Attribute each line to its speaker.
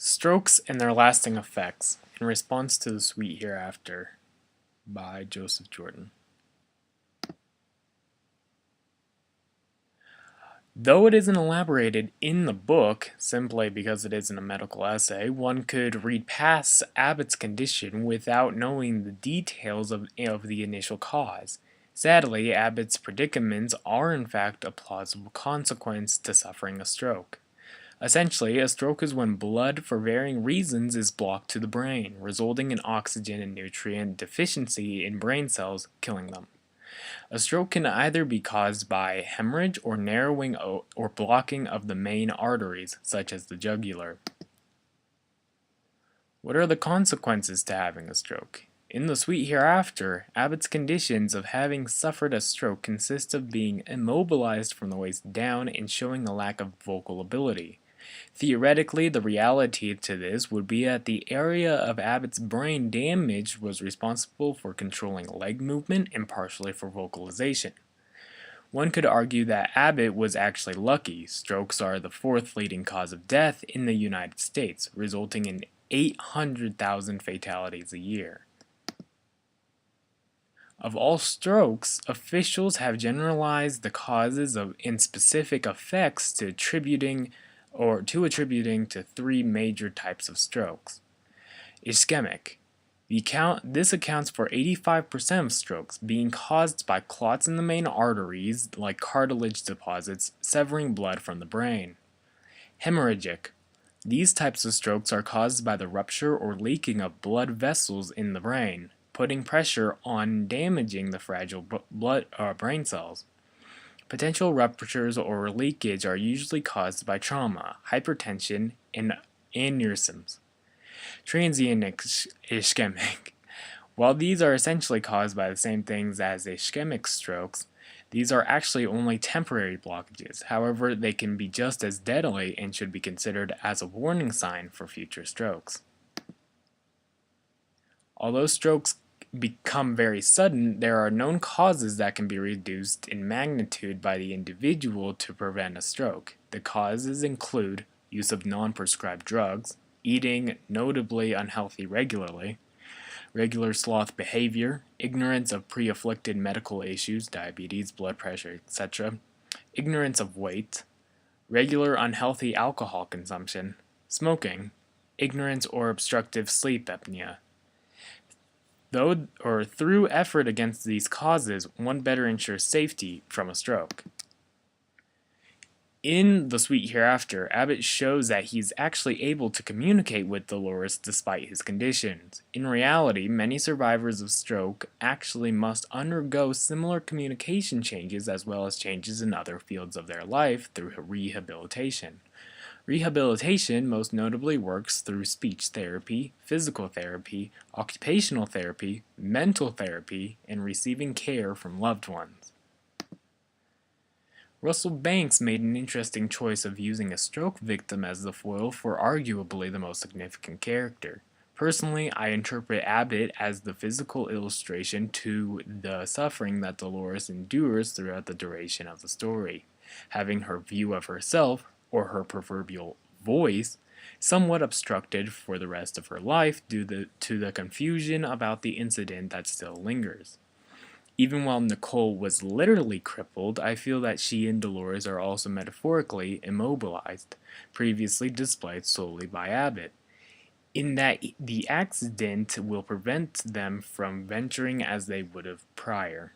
Speaker 1: Strokes and Their Lasting Effects in Response to the Sweet Hereafter by JosephJordan. Though it isn't elaborated in the book, simply because it isn't a medical essay, one could read past Abbott's condition without knowing the details of the initial cause. Sadly, Abbott's predicaments are in fact a plausible consequence to suffering a stroke. Essentially, a stroke is when blood, for varying reasons, is blocked to the brain, resulting in oxygen and nutrient deficiency in brain cells, killing them. A stroke can either be caused by hemorrhage or narrowing or blocking of the main arteries, such as the jugular. What are the consequences to having a stroke? In the Sweet Hereafter, Abbott's conditions of having suffered a stroke consist of being immobilized from the waist down and showing a lack of vocal ability. Theoretically, the reality to this would be that the area of Abbott's brain damaged was responsible for controlling leg movement and partially for vocalization. One could argue that Abbott was actually lucky. Strokes are the fourth leading cause of death in the United States, resulting in 800,000 fatalities a year. Of all strokes, officials have generalized the causes and specific effects to attributing to three major types of strokes. Ischemic. This accounts for 85% of strokes, being caused by clots in the main arteries, like cartilage deposits, severing blood from the brain. Hemorrhagic. These types of strokes are caused by the rupture or leaking of blood vessels in the brain, putting pressure on damaging the fragile brain cells. Potential ruptures or leakage are usually caused by trauma, hypertension, and aneurysms. Transient ischemic. While these are essentially caused by the same things as ischemic strokes, these are actually only temporary blockages. However, they can be just as deadly and should be considered as a warning sign for future strokes. Although strokes become very sudden, there are known causes that can be reduced in magnitude by the individual to prevent a stroke. The causes include use of non-prescribed drugs, eating notably unhealthy regular sloth behavior, ignorance of pre-afflicted medical issues, diabetes, blood pressure, etc., ignorance of weight, regular unhealthy alcohol consumption, smoking, ignorance or obstructive sleep apnea. Through effort against these causes, one better ensures safety from a stroke. In The Sweet Hereafter, Abbott shows that he is actually able to communicate with Dolores despite his conditions. In reality, many survivors of stroke actually must undergo similar communication changes as well as changes in other fields of their life through rehabilitation. Rehabilitation most notably works through speech therapy, physical therapy, occupational therapy, mental therapy, and receiving care from loved ones. Russell Banks made an interesting choice of using a stroke victim as the foil for arguably the most significant character. Personally, I interpret Abbott as the physical illustration to the suffering that Dolores endures throughout the duration of the story, having her view of herself, or her proverbial voice, somewhat obstructed for the rest of her life due to the confusion about the incident that still lingers. Even while Nicole was literally crippled, I feel that she and Dolores are also metaphorically immobilized, previously displayed solely by Abbott, in that the accident will prevent them from venturing as they would have prior.